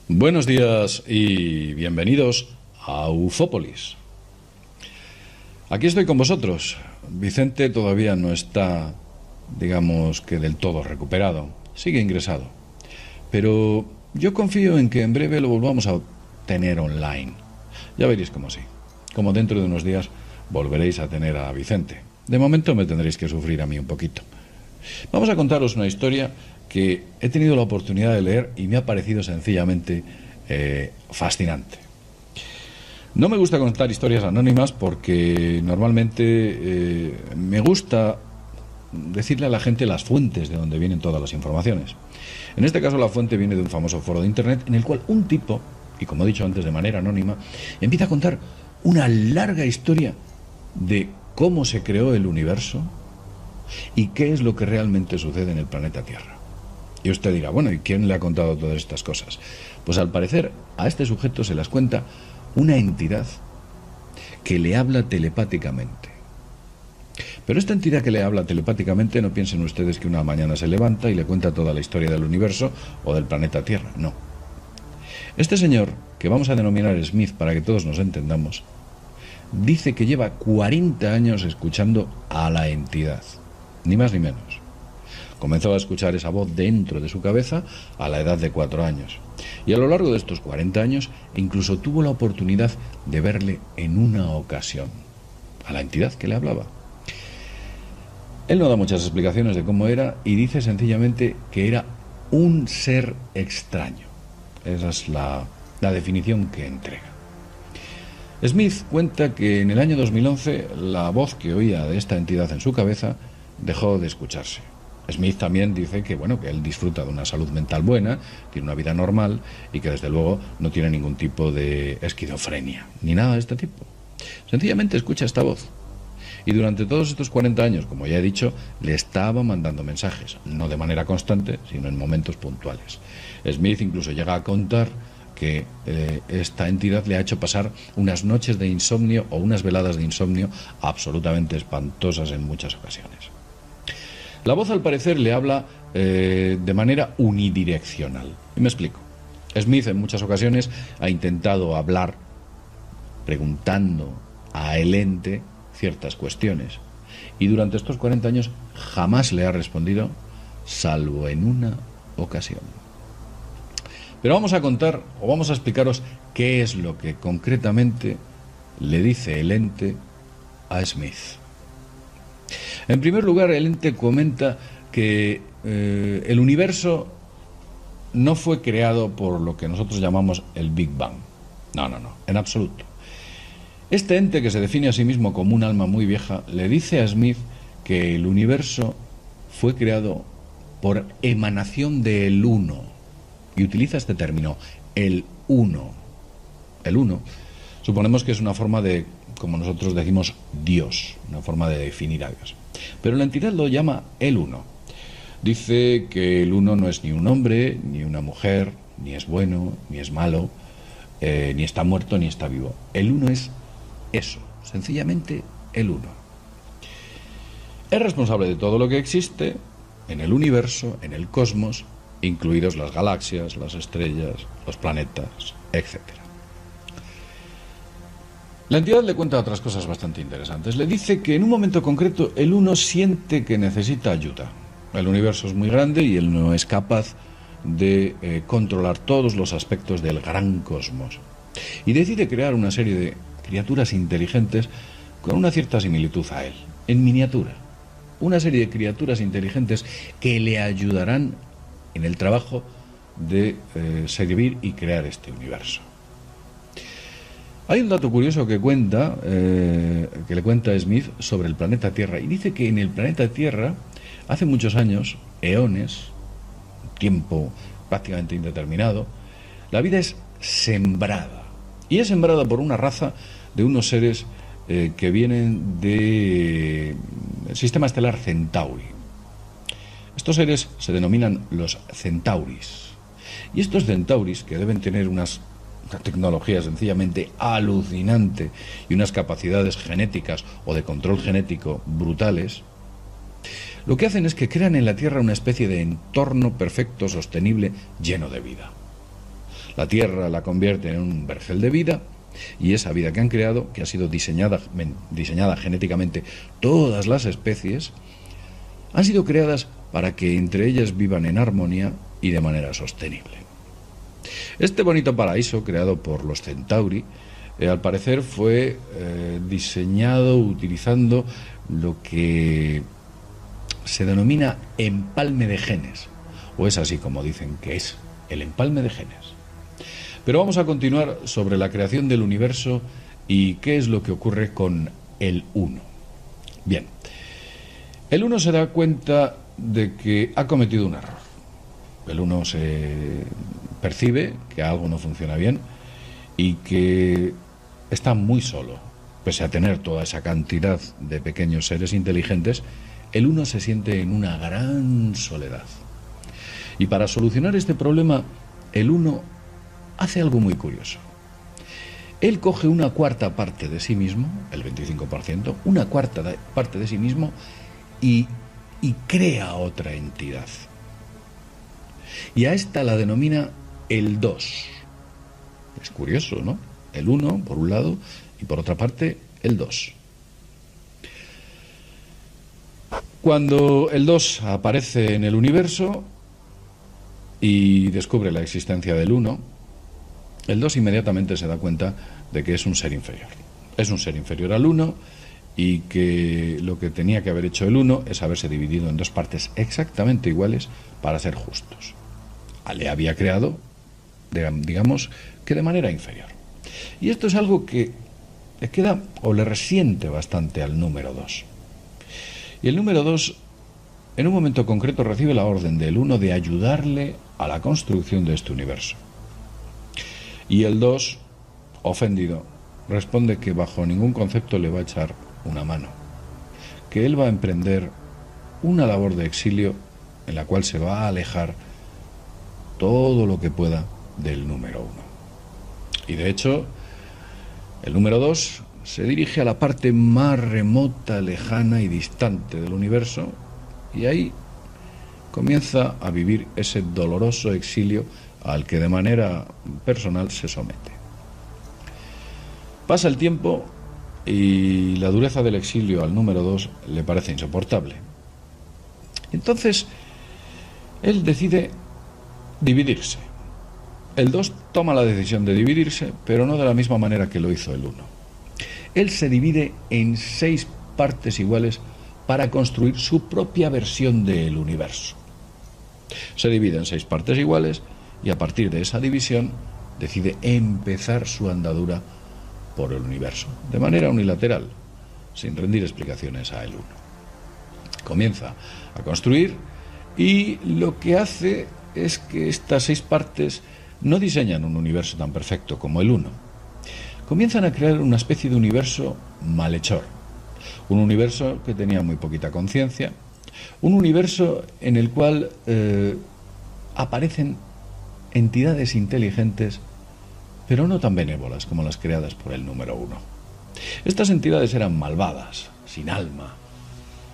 Buenos días y bienvenidos a Ufópolis. Aquí estoy con vosotros. Vicente todavía no está, digamos que del todo recuperado. Sigue ingresado. Pero yo confío en que en breve lo volvamos a tener online. Ya veréis cómo sí. Como dentro de unos días volveréis a tener a Vicente. De momento me tendréis que sufrir a mí un poquito. Vamos a contaros una historia que he tenido la oportunidad de leer y me ha parecido sencillamente fascinante. No me gusta contar historias anónimas porque normalmente me gusta decirle a la gente las fuentes de donde vienen todas las informaciones. En este caso la fuente viene de un famoso foro de internet en el cual un tipo, y como he dicho antes de manera anónima, empieza a contar una larga historia de cómo se creó el universo y qué es lo que realmente sucede en el planeta Tierra. Y usted dirá, bueno, ¿y quién le ha contado todas estas cosas? Pues al parecer a este sujeto se las cuenta una entidad que le habla telepáticamente. Pero esta entidad que le habla telepáticamente, no piensen ustedes que una mañana se levanta y le cuenta toda la historia del universo o del planeta Tierra, no. Este señor, que vamos a denominar Smith para que todos nos entendamos, dice que lleva 40 años escuchando a la entidad, ni más ni menos. Comenzó a escuchar esa voz dentro de su cabeza a la edad de 4 años. Y a lo largo de estos 40 años incluso tuvo la oportunidad de verle en una ocasión a la entidad que le hablaba. Él no da muchas explicaciones de cómo era y dice sencillamente que era un ser extraño. Esa es la definición que entrega. Smith cuenta que en el año 2011 la voz que oía de esta entidad en su cabeza dejó de escucharse. Smith también dice que, bueno, que él disfruta de una salud mental buena, tiene una vida normal y que desde luego no tiene ningún tipo de esquizofrenia, ni nada de este tipo. Sencillamente escucha esta voz. Y durante todos estos 40 años, como ya he dicho, le estaba mandando mensajes, no de manera constante, sino en momentos puntuales. Smith incluso llega a contar que esta entidad le ha hecho pasar unas noches de insomnio o unas veladas de insomnio absolutamente espantosas en muchas ocasiones. La voz, al parecer, le habla de manera unidireccional. Y me explico. Smith en muchas ocasiones ha intentado hablar preguntando a el ente ciertas cuestiones. Y durante estos 40 años jamás le ha respondido, salvo en una ocasión. Pero vamos a contar, o vamos a explicaros qué es lo que concretamente le dice el ente a Smith. En primer lugar, el ente comenta que el universo no fue creado por lo que nosotros llamamos el Big Bang. No, en absoluto. Este ente, que se define a sí mismo como un alma muy vieja, le dice a Smith que el universo fue creado por emanación del uno. Y utiliza este término, el uno. El uno, suponemos que es una forma de, como nosotros decimos, Dios, una forma de definir a Dios. Pero la entidad lo llama el uno. Dice que el uno no es ni un hombre, ni una mujer, ni es bueno, ni es malo, ni está muerto, ni está vivo. El uno es eso, sencillamente el uno. Es responsable de todo lo que existe en el universo, en el cosmos, incluidos las galaxias, las estrellas, los planetas, etc. La entidad le cuenta otras cosas bastante interesantes. Le dice que en un momento concreto el uno siente que necesita ayuda. El universo es muy grande y él no es capaz de controlar todos los aspectos del gran cosmos. Y decide crear una serie de criaturas inteligentes con una cierta similitud a él, en miniatura. Una serie de criaturas inteligentes que le ayudarán en el trabajo de servir y crear este universo. Hay un dato curioso que le cuenta Smith sobre el planeta Tierra, y dice que en el planeta Tierra, hace muchos años, eones, tiempo prácticamente indeterminado, la vida es sembrada. Y es sembrada por una raza de unos seres que vienen del sistema estelar Centauri. Estos seres se denominan los Centauris. Y estos Centauris, que deben tener una tecnología sencillamente alucinante y unas capacidades genéticas o de control genético brutales, lo que hacen es que crean en la Tierra una especie de entorno perfecto, sostenible, lleno de vida. La Tierra la convierte en un vergel de vida, y esa vida que han creado, que ha sido diseñada genéticamente, todas las especies, han sido creadas para que entre ellas vivan en armonía y de manera sostenible. Este bonito paraíso, creado por los Centauri, al parecer fue diseñado utilizando lo que se denomina empalme de genes, o es así como dicen que es, el empalme de genes. Pero vamos a continuar sobre la creación del universo y qué es lo que ocurre con el Uno. Bien, el Uno se da cuenta de que ha cometido un error. El Uno se percibe que algo no funciona bien y que está muy solo. Pese a tener toda esa cantidad de pequeños seres inteligentes, el Uno se siente en una gran soledad. Y para solucionar este problema, el Uno hace algo muy curioso. Él coge una cuarta parte de sí mismo, el 25%, una cuarta parte de sí mismo y crea otra entidad. Y a esta la denomina el 2. Es curioso, ¿no? El 1 por un lado y por otra parte el 2. Cuando el 2 aparece en el universo y descubre la existencia del 1, el 2 inmediatamente se da cuenta de que es un ser inferior. Es un ser inferior al 1 y que lo que tenía que haber hecho el 1 es haberse dividido en dos partes exactamente iguales para ser justos. Le había creado, digamos, que de manera inferior. Y esto es algo que le queda o le resiente bastante al número 2. Y el número 2, en un momento concreto, recibe la orden del 1 de ayudarle a la construcción de este universo. Y el 2, ofendido, responde que bajo ningún concepto le va a echar una mano, que él va a emprender una labor de exilio en la cual se va a alejar todo lo que pueda del número 1. Y de hecho, el número 2 se dirige a la parte más remota, lejana y distante del universo, y ahí comienza a vivir ese doloroso exilio al que de manera personal se somete. Pasa el tiempo y la dureza del exilio al número 2 le parece insoportable. Entonces, él decide dividirse. El 2 toma la decisión de dividirse, pero no de la misma manera que lo hizo el 1. Él se divide en 6 partes iguales para construir su propia versión del universo. Se divide en 6 partes iguales y a partir de esa división decide empezar su andadura por el universo, de manera unilateral, sin rendir explicaciones a el 1. Comienza a construir y lo que hace es que estas 6 partes no diseñan un universo tan perfecto como el 1. Comienzan a crear una especie de universo malhechor, un universo que tenía muy poquita conciencia, un universo en el cual aparecen entidades inteligentes, pero no tan benévolas como las creadas por el número 1. Estas entidades eran malvadas, sin alma.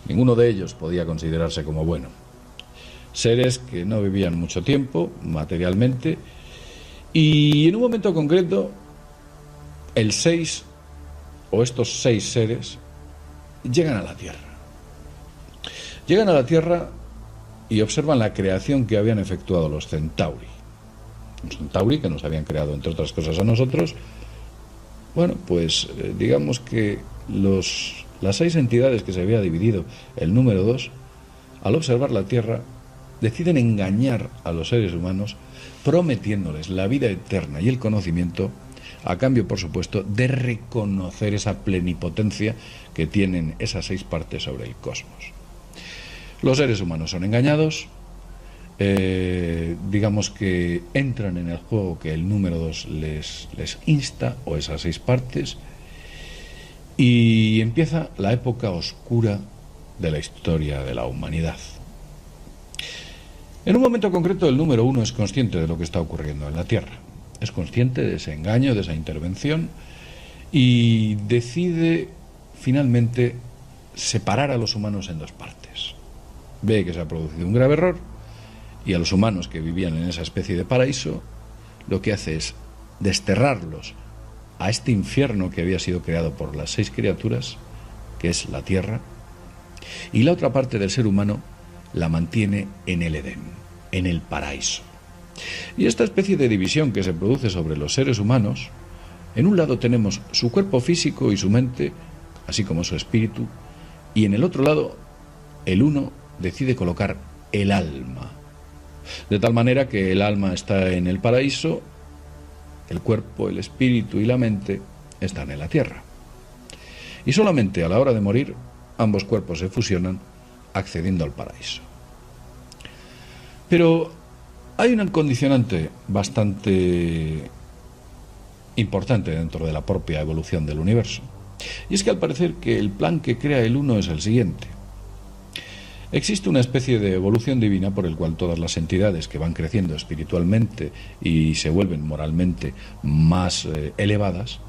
Ninguno de ellos podía considerarse como bueno. Seres que no vivían mucho tiempo, materialmente, y en un momento concreto, el 6, o estos 6 seres, llegan a la Tierra. Llegan a la Tierra y observan la creación que habían efectuado los Centauri. Los Centauri, que nos habían creado, entre otras cosas, a nosotros. Bueno, pues digamos que las 6 entidades que se había dividido el número 2, al observar la Tierra, deciden engañar a los seres humanos, prometiéndoles la vida eterna y el conocimiento, a cambio, por supuesto, de reconocer esa plenipotencia que tienen esas 6 partes sobre el cosmos. Los seres humanos son engañados, digamos que entran en el juego que el número 2 les insta, o esas 6 partes, y empieza la época oscura de la historia de la humanidad. En un momento concreto, el número 1 es consciente de lo que está ocurriendo en la Tierra. Es consciente de ese engaño, de esa intervención, y decide finalmente separar a los humanos en 2 partes. Ve que se ha producido un grave error y a los humanos que vivían en esa especie de paraíso lo que hace es desterrarlos a este infierno que había sido creado por las 6 criaturas, que es la tierra, y la otra parte del ser humano la mantiene en el Edén, en el paraíso. Y esta especie de división que se produce sobre los seres humanos, en un lado tenemos su cuerpo físico y su mente, así como su espíritu, y en el otro lado, el uno decide colocar el alma, de tal manera que el alma está en el paraíso, el cuerpo, el espíritu y la mente están en la tierra. Y solamente a la hora de morir, ambos cuerpos se fusionan, accediendo al paraíso. Pero hay un condicionante bastante importante dentro de la propia evolución del universo. Y es que al parecer que el plan que crea el uno es el siguiente. Existe una especie de evolución divina por el cual todas las entidades que van creciendo espiritualmente y se vuelven moralmente más elevadas,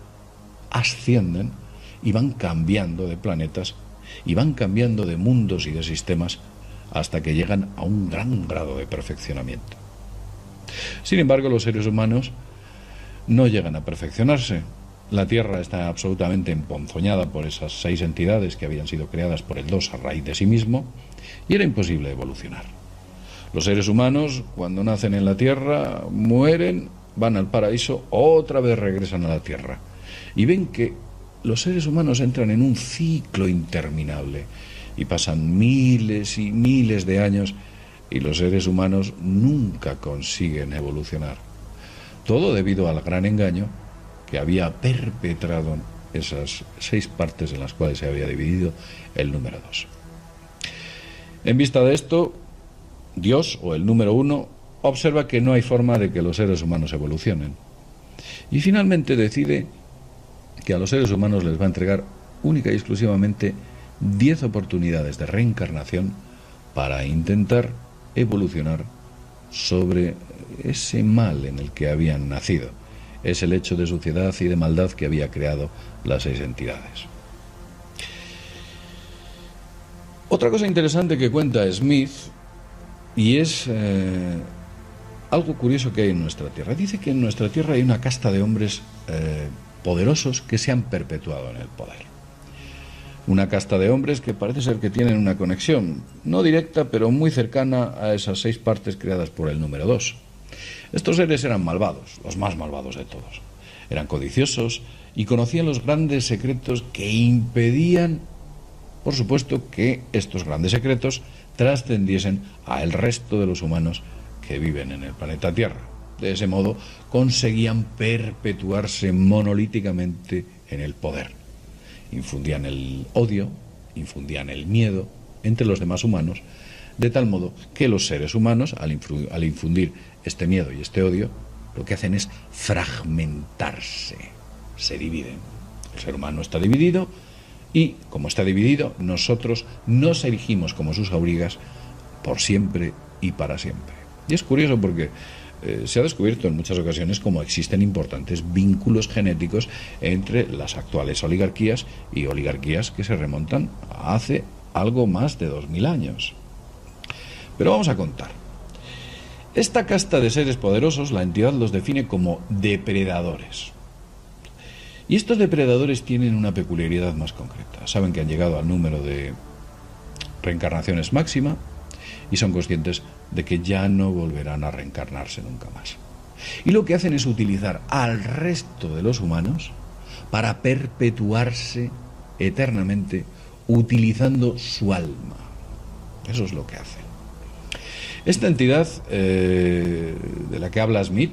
ascienden y van cambiando de planetas y van cambiando de mundos y de sistemas hasta que llegan a un gran grado de perfeccionamiento. Sin embargo, los seres humanos no llegan a perfeccionarse. La Tierra está absolutamente emponzoñada por esas 6 entidades que habían sido creadas por el Dos a raíz de sí mismo, y era imposible evolucionar. Los seres humanos, cuando nacen en la Tierra, mueren, van al paraíso, otra vez regresan a la Tierra. Y ven que los seres humanos entran en un ciclo interminable, y pasan miles y miles de años, y los seres humanos nunca consiguen evolucionar. Todo debido al gran engaño que había perpetrado esas 6 partes en las cuales se había dividido el número 2. En vista de esto, Dios, o el número 1, observa que no hay forma de que los seres humanos evolucionen. Y finalmente decide que a los seres humanos les va a entregar única y exclusivamente 10 oportunidades de reencarnación para intentar evolucionar sobre ese mal en el que habían nacido. Es el hecho de suciedad y de maldad que había creado las 6 entidades. Otra cosa interesante que cuenta Smith, y es algo curioso que hay en nuestra Tierra. Dice que en nuestra Tierra hay una casta de hombres poderosos que se han perpetuado en el poder. Una casta de hombres que parece ser que tienen una conexión, no directa, pero muy cercana a esas 6 partes creadas por el número 2. Estos seres eran malvados, los más malvados de todos. Eran codiciosos y conocían los grandes secretos que impedían, por supuesto, que estos grandes secretos trascendiesen al resto de los humanos que viven en el planeta Tierra. De ese modo conseguían perpetuarse monolíticamente en el poder. Infundían el odio, infundían el miedo entre los demás humanos, de tal modo que los seres humanos, al infundir este miedo y este odio, lo que hacen es fragmentarse, se dividen. El ser humano está dividido y, como está dividido, nosotros nos erigimos como sus aurigas por siempre y para siempre. Y es curioso porque se ha descubierto en muchas ocasiones cómo existen importantes vínculos genéticos entre las actuales oligarquías y oligarquías que se remontan a hace algo más de 2000 años. Pero vamos a contar. Esta casta de seres poderosos, la entidad los define como depredadores. Y estos depredadores tienen una peculiaridad más concreta. Saben que han llegado al número de reencarnaciones máxima y son conscientes de que ya no volverán a reencarnarse nunca más. Y lo que hacen es utilizar al resto de los humanos para perpetuarse eternamente utilizando su alma. Eso es lo que hacen. Esta entidad de la que habla Smith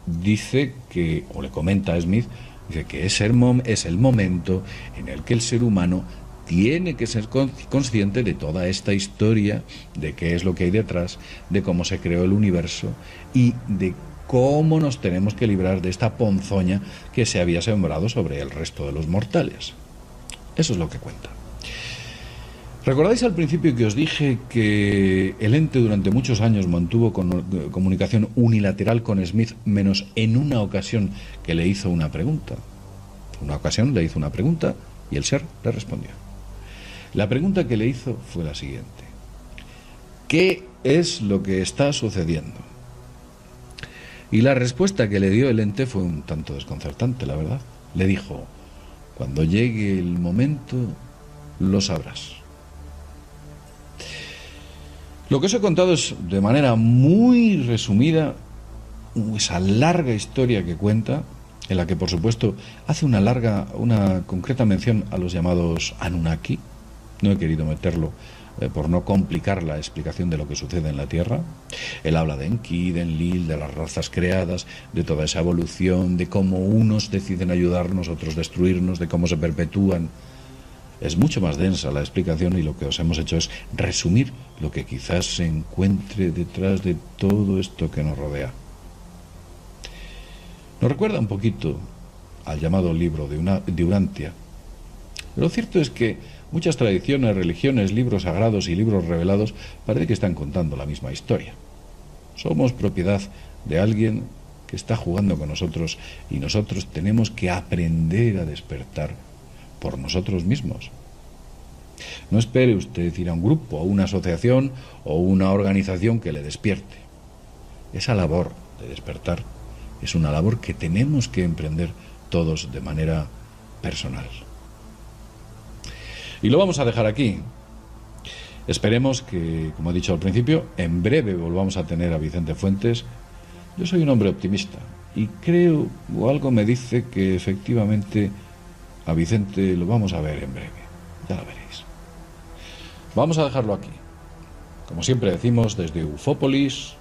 dice que, o le comenta a Smith, dice que es el momento en el que el ser humano tiene que ser consciente de toda esta historia, de qué es lo que hay detrás, de cómo se creó el universo y de cómo nos tenemos que librar de esta ponzoña que se había sembrado sobre el resto de los mortales. Eso es lo que cuenta. ¿Recordáis al principio que os dije que el ente durante muchos años mantuvo comunicación unilateral con Smith, menos en una ocasión que le hizo una pregunta? Una ocasión le hizo una pregunta y el ser le respondió. La pregunta que le hizo fue la siguiente: ¿qué es lo que está sucediendo? Y la respuesta que le dio el ente fue un tanto desconcertante, la verdad. Le dijo: cuando llegue el momento, lo sabrás. Lo que os he contado es, de manera muy resumida, esa larga historia que cuenta, en la que, por supuesto, hace una concreta mención a los llamados Anunnaki. No he querido meterlo por no complicar la explicación de lo que sucede en la Tierra. Él habla de Enki, de Enlil, de las razas creadas, de toda esa evolución, de cómo unos deciden ayudarnos, otros destruirnos, de cómo se perpetúan. Es mucho más densa la explicación y lo que os hemos hecho es resumir lo que quizás se encuentre detrás de todo esto que nos rodea. Nos recuerda un poquito al llamado libro de Urantia. Lo cierto es que muchas tradiciones, religiones, libros sagrados y libros revelados parece que están contando la misma historia. Somos propiedad de alguien que está jugando con nosotros y nosotros tenemos que aprender a despertar por nosotros mismos. No espere usted ir a un grupo, a una asociación o una organización que le despierte. Esa labor de despertar es una labor que tenemos que emprender todos de manera personal. Y lo vamos a dejar aquí. Esperemos que, como he dicho al principio, en breve volvamos a tener a Vicente Fuentes. Yo soy un hombre optimista y creo, o algo me dice, que efectivamente a Vicente lo vamos a ver en breve. Ya lo veréis. Vamos a dejarlo aquí. Como siempre decimos, desde Ufópolis.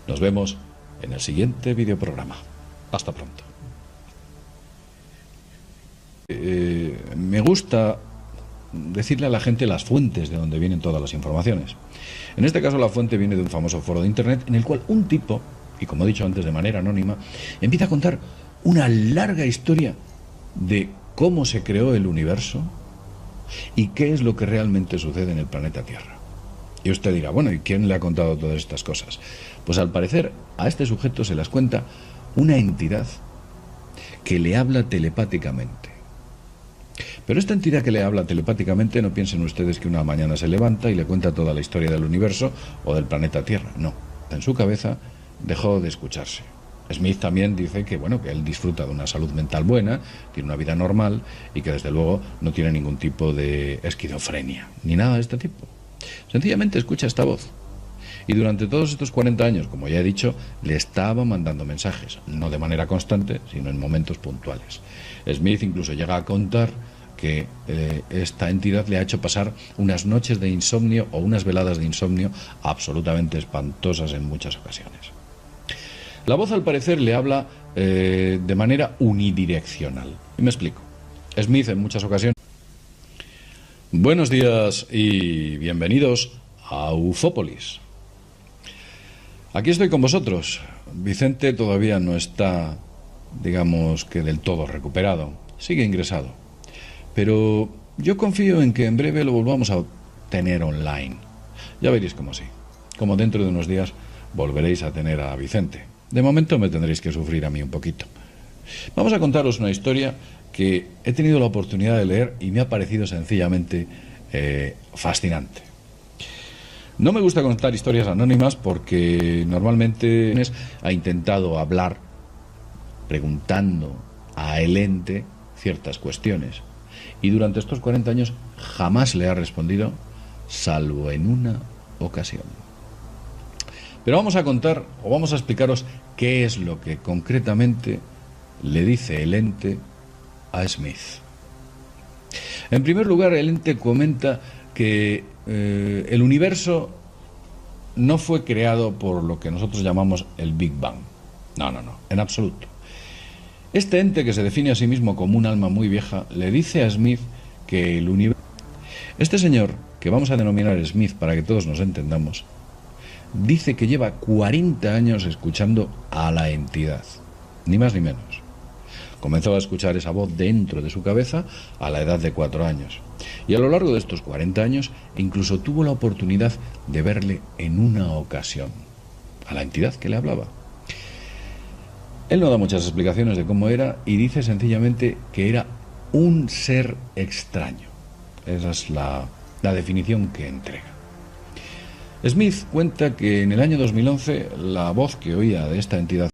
Nos vemos en el siguiente videoprograma. Hasta pronto. Me gusta decirle a la gente las fuentes de donde vienen todas las informaciones. En este caso la fuente viene de un famoso foro de internet en el cual un tipo, y como he dicho antes de manera anónima, empieza a contar una larga historia de cómo se creó el universo y qué es lo que realmente sucede en el planeta Tierra. Y usted dirá, bueno, ¿y quién le ha contado todas estas cosas? Pues al parecer a este sujeto se las cuenta una entidad que le habla telepáticamente. Pero esta entidad que le habla telepáticamente, no piensen ustedes que una mañana se levanta y le cuenta toda la historia del universo o del planeta Tierra. No, en su cabeza dejó de escucharse. Smith también dice que, bueno, que él disfruta de una salud mental buena, tiene una vida normal y que desde luego no tiene ningún tipo de esquizofrenia, ni nada de este tipo. Sencillamente escucha esta voz. Y durante todos estos 40 años, como ya he dicho, le estaba mandando mensajes, no de manera constante, sino en momentos puntuales. Smith incluso llega a contar que esta entidad le ha hecho pasar unas noches de insomnio o unas veladas de insomnio absolutamente espantosas en muchas ocasiones. La voz, al parecer, le habla de manera unidireccional. Y me explico. Smith, en muchas ocasiones... Buenos días y bienvenidos a Ufópolis. Aquí estoy con vosotros. Vicente todavía no está, digamos que del todo recuperado. Sigue ingresado. Pero yo confío en que en breve lo volvamos a tener online. Ya veréis cómo sí. Como dentro de unos días volveréis a tener a Vicente. De momento me tendréis que sufrir a mí un poquito. Vamos a contaros una historia que he tenido la oportunidad de leer y me ha parecido sencillamente fascinante. No me gusta contar historias anónimas porque normalmente ha intentado hablar preguntando a el ente ciertas cuestiones y durante estos 40 años jamás le ha respondido, salvo en una ocasión. Pero vamos a contar o vamos a explicaros qué es lo que concretamente le dice el ente a Smith. En primer lugar, el ente comenta que el universo no fue creado por lo que nosotros llamamos el Big Bang. No, en absoluto. Este ente, que se define a sí mismo como un alma muy vieja, le dice a Smith que el universo... Este señor, que vamos a denominar Smith para que todos nos entendamos, dice que lleva 40 años escuchando a la entidad, ni más ni menos. Comenzó a escuchar esa voz dentro de su cabeza a la edad de 4 años. Y a lo largo de estos 40 años incluso tuvo la oportunidad de verle en una ocasión, a la entidad que le hablaba. Él no da muchas explicaciones de cómo era y dice sencillamente que era un ser extraño. Esa es la definición que entrega. Smith cuenta que en el año 2011 la voz que oía de esta entidad